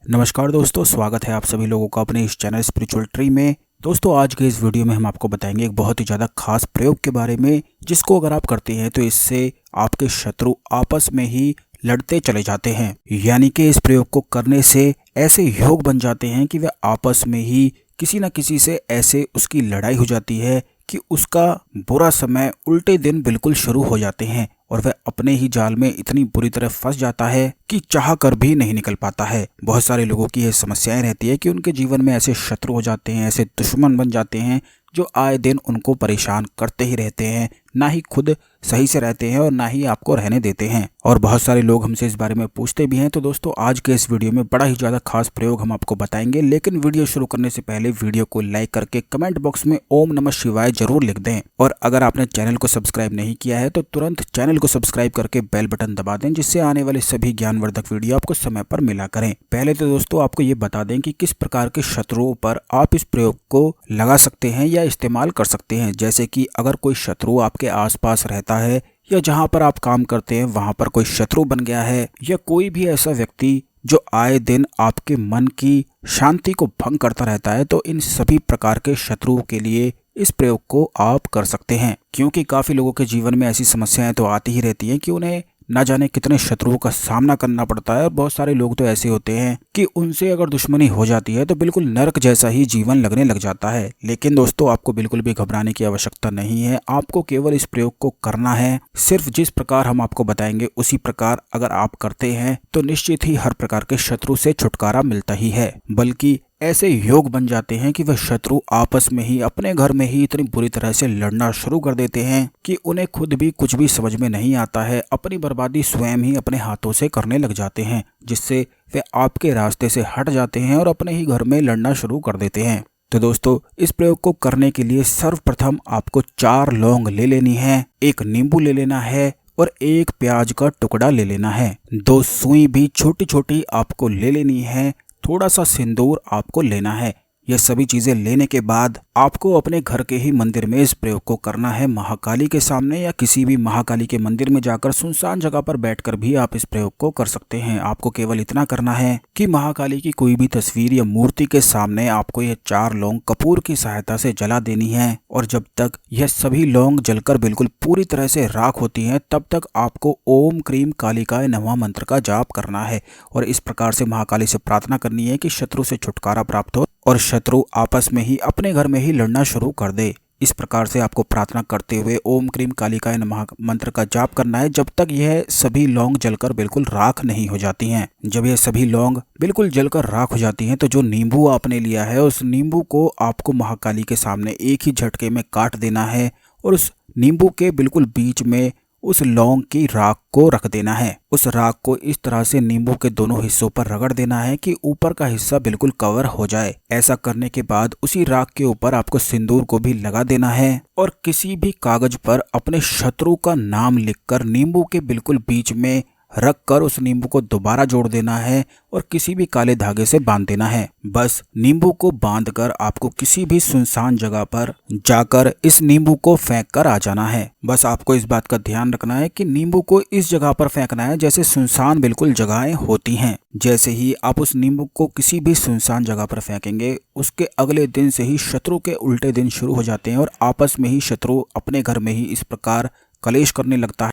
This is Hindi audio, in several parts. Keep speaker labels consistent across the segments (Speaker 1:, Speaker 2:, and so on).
Speaker 1: नमस्कार दोस्तों, स्वागत है आप सभी लोगों का अपने इस चैनल स्पिरिचुअल ट्री में। दोस्तों, आज के इस वीडियो में हम आपको बताएंगे एक बहुत ही ज़्यादा खास प्रयोग के बारे में, जिसको अगर आप करते हैं तो इससे आपके शत्रु आपस में ही लड़ते चले जाते हैं। यानी कि इस प्रयोग को करने से ऐसे योग बन जाते हैं कि वे आपस में ही किसी न किसी से ऐसे उसकी लड़ाई हो जाती है कि उसका बुरा समय उल्टे दिन बिल्कुल शुरू हो जाते हैं और वह अपने ही जाल में इतनी बुरी तरह फंस जाता है कि चाह कर भी नहीं निकल पाता है। बहुत सारे लोगों की यह समस्याएं रहती है कि उनके जीवन में ऐसे शत्रु हो जाते हैं, ऐसे दुश्मन बन जाते हैं जो आए दिन उनको परेशान करते ही रहते हैं, ना ही खुद सही से रहते हैं और ना ही आपको रहने देते हैं। और बहुत सारे लोग हमसे इस बारे में पूछते भी हैं। तो दोस्तों, आज के इस वीडियो में बड़ा ही ज़्यादा खास प्रयोग हम आपको बताएंगे, लेकिन वीडियो शुरू करने से पहले वीडियो को लाइक करके कमेंट बॉक्स में ओम नमः शिवाय जरूर लिख दें। और अगर आपने चैनल को सब्सक्राइब नहीं किया है तो तुरंत चैनल को सब्सक्राइब करके बेल बटन दबा दें, जिससे आने वाले सभी ज्ञानवर्धक वीडियो आपको समय पर मिला करें। पहले तो दोस्तों आपको ये बता दें कि किस प्रकार के शत्रुओं पर आप इस प्रयोग को लगा सकते हैं या इस्तेमाल कर सकते हैं। जैसे कि अगर कोई शत्रु आपके आसपास रहता है या जहां पर आप काम करते हैं वहां पर कोई शत्रु बन गया है, या कोई भी ऐसा व्यक्ति जो आए दिन आपके मन की शांति को भंग करता रहता है, तो इन सभी प्रकार के शत्रुओं के लिए इस प्रयोग को आप कर सकते हैं। क्योंकि काफी लोगों के जीवन में ऐसी समस्याएं तो आती ही रहती हैं कि उन्हें ना जाने कितने शत्रुओं का सामना करना पड़ता है। और बहुत सारे लोग तो ऐसे होते हैं कि उनसे अगर दुश्मनी हो जाती है तो बिल्कुल नरक जैसा ही जीवन लगने लग जाता है। लेकिन दोस्तों, आपको बिल्कुल भी घबराने की आवश्यकता नहीं है। आपको केवल इस प्रयोग को करना है। सिर्फ जिस प्रकार हम आपको बताएंगे उसी प्रकार अगर आप करते हैं तो निश्चित ही हर प्रकार के शत्रु से छुटकारा मिलता ही है। बल्कि ऐसे योग बन जाते हैं कि वह शत्रु आपस में ही अपने घर में ही इतनी बुरी तरह से लड़ना शुरू कर देते हैं कि उन्हें खुद भी कुछ भी समझ में नहीं आता है। अपनी बर्बादी स्वयं ही अपने हाथों से करने लग जाते हैं, जिससे वे आपके रास्ते से हट जाते हैं और अपने ही घर में लड़ना शुरू कर देते हैं। तो दोस्तों, इस प्रयोग को करने के लिए सर्वप्रथम आपको 4 लौंग ले लेनी है, 1 नींबू ले लेना है और 1 प्याज का टुकड़ा ले लेना है। 2 सुई भी छोटी छोटी आपको ले लेनी है। थोड़ा सा सिंदूर आपको लेना है। यह सभी चीजें लेने के बाद आपको अपने घर के ही मंदिर में इस प्रयोग को करना है। महाकाली के सामने या किसी भी महाकाली के मंदिर में जाकर सुनसान जगह पर बैठकर भी आप इस प्रयोग को कर सकते हैं। आपको केवल इतना करना है कि महाकाली की कोई भी तस्वीर या मूर्ति के सामने आपको यह 4 लौंग कपूर की सहायता से जला देनी है। और जब तक यह सभी लौंग जलकर बिल्कुल पूरी तरह से राख होती हैं, तब तक आपको ओम क्रीम कालिकाय नमः मंत्र का जाप करना है। और इस प्रकार से महाकाली से प्रार्थना करनी है कि शत्रु से छुटकारा प्राप्त हो और शत्रु आपस में ही अपने घर में ही लड़ना शुरू कर दे। इस प्रकार से आपको प्रार्थना करते हुए ओम क्रीम कालिकाय नमः मंत्र का जाप करना है, जब तक यह सभी लौंग जलकर बिल्कुल राख नहीं हो जाती हैं। जब यह सभी लौंग बिल्कुल जलकर राख हो जाती हैं तो जो नींबू आपने लिया है उस नींबू को आपको महाकाली के सामने एक ही झटके में काट देना है और उस नींबू के बिल्कुल बीच में उस लौंग की राख को रख देना है। उस राख को इस तरह से नींबू के दोनों हिस्सों पर रगड़ देना है कि ऊपर का हिस्सा बिल्कुल कवर हो जाए। ऐसा करने के बाद उसी राख के ऊपर आपको सिंदूर को भी लगा देना है और किसी भी कागज पर अपने शत्रु का नाम लिखकर नींबू के बिल्कुल बीच में रख कर उस नींबू को दोबारा जोड़ देना है और किसी भी काले धागे से बांध देना है। बस नींबू को बांधकर आपको किसी भी सुनसान जगह पर जाकर इस नींबू को फेंक कर आ जाना है। बस आपको इस बात का ध्यान रखना है कि नींबू को इस जगह पर फेंकना है जैसे सुनसान बिल्कुल जगहें होती हैं। जैसे ही आप उस नींबू को किसी भी सुनसान जगह पर फेंकेंगे, उसके अगले दिन से ही शत्रु के उल्टे दिन शुरू हो जाते हैं और आपस में ही शत्रु अपने घर में ही इस प्रकार कलेश करने लगता है,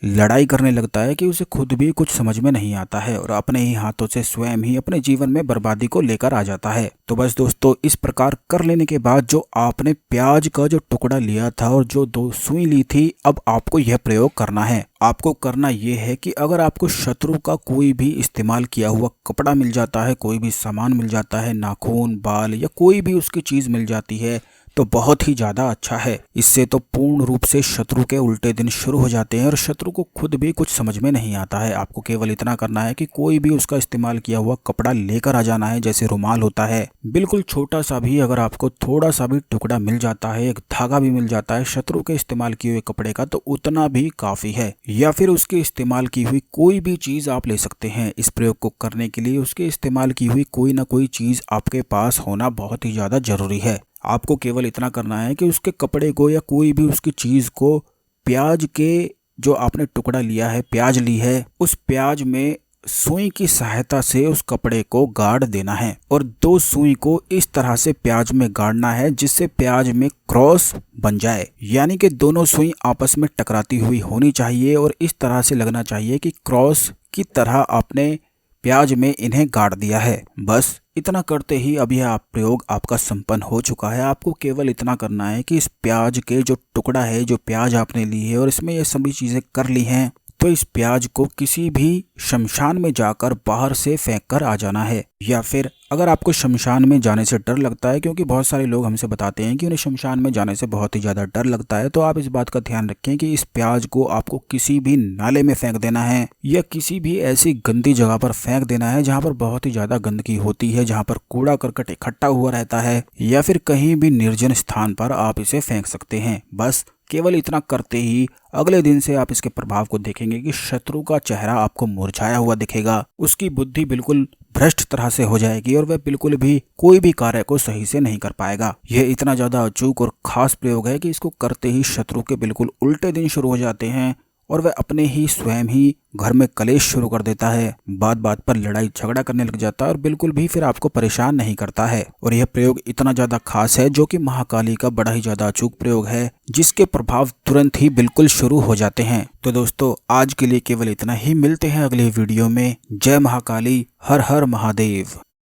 Speaker 1: लड़ाई करने लगता है कि उसे खुद भी कुछ समझ में नहीं आता है और अपने ही हाथों से स्वयं ही अपने जीवन में बर्बादी को लेकर आ जाता है। तो बस दोस्तों, इस प्रकार कर लेने के बाद जो आपने प्याज का जो टुकड़ा लिया था और जो 2 सुई ली थी, अब आपको यह प्रयोग करना है। आपको करना यह है कि अगर आपको शत्रु का कोई भी इस्तेमाल किया हुआ कपड़ा मिल जाता है, कोई भी सामान मिल जाता है, नाखून, बाल या कोई भी उसकी चीज मिल जाती है, तो बहुत ही ज्यादा अच्छा है। इससे तो पूर्ण रूप से शत्रु के उल्टे दिन शुरू हो जाते हैं और शत्रु को खुद भी कुछ समझ में नहीं आता है। आपको केवल इतना करना है कि कोई भी उसका इस्तेमाल किया हुआ कपड़ा लेकर आ जाना है, जैसे रुमाल होता है। बिल्कुल छोटा सा भी अगर आपको थोड़ा सा भी टुकड़ा मिल जाता है, एक धागा भी मिल जाता है शत्रु के इस्तेमाल किए हुए कपड़े का, तो उतना भी काफी है। या फिर उसके इस्तेमाल की हुई कोई भी चीज आप ले सकते हैं। इस प्रयोग को करने के लिए उसके इस्तेमाल की हुई कोई ना कोई चीज आपके पास होना बहुत ही ज्यादा जरूरी है। आपको केवल इतना करना है कि उसके कपड़े को या कोई भी उसकी चीज को प्याज के जो आपने टुकड़ा लिया है, प्याज ली है, उस प्याज में सुई की सहायता से उस कपड़े को गाड़ देना है और 2 सुई को इस तरह से प्याज में गाड़ना है जिससे प्याज में क्रॉस बन जाए, यानी कि दोनों सुई आपस में टकराती हुई होनी चाहिए और इस तरह से लगना चाहिए कि क्रॉस की तरह आपने प्याज में इन्हें गाड़ दिया है। बस इतना करते ही अब यह प्रयोग आपका संपन्न हो चुका है। आपको केवल इतना करना है कि इस प्याज के जो टुकड़ा है, जो प्याज आपने ली है और इसमें ये सभी चीजें कर ली हैं, तो इस प्याज को किसी भी शमशान में जाकर बाहर से फेंक कर आ जाना है। या फिर अगर आपको शमशान में जाने से डर लगता है, क्योंकि बहुत सारे लोग हमसे बताते हैं कि उन्हें शमशान में जाने से बहुत ही ज़्यादा डर लगता है, तो आप इस बात का ध्यान रखें कि इस प्याज को आपको किसी भी नाले में फेंक देना है या किसी भी ऐसी गंदी जगह पर फेंक देना है जहाँ पर बहुत ही ज़्यादा गंदगी होती है, जहाँ पर कूड़ा करकट इकट्ठा हुआ रहता है, या फिर कहीं भी निर्जन स्थान पर आप इसे फेंक सकते हैं। बस केवल इतना करते ही अगले दिन से आप इसके प्रभाव को देखेंगे कि शत्रु का चेहरा आपको मुरझाया हुआ दिखेगा, उसकी बुद्धि बिल्कुल भ्रष्ट तरह से हो जाएगी और वह बिल्कुल भी कोई भी कार्य को सही से नहीं कर पाएगा। यह इतना ज्यादा अचूक और खास प्रयोग है कि इसको करते ही शत्रु के बिल्कुल उल्टे दिन शुरू हो जाते हैं और वह अपने ही स्वयं ही घर में कलेश शुरू कर देता है, बात बात पर लड़ाई झगड़ा करने लग जाता है और बिल्कुल भी फिर आपको परेशान नहीं करता है। और यह प्रयोग इतना ज्यादा खास है जो कि महाकाली का बड़ा ही ज्यादा अचूक प्रयोग है, जिसके प्रभाव तुरंत ही बिल्कुल शुरू हो जाते हैं। तो दोस्तों आज के लिए केवल इतना ही, मिलते हैं अगले वीडियो में। जय महाकाली, हर हर महादेव।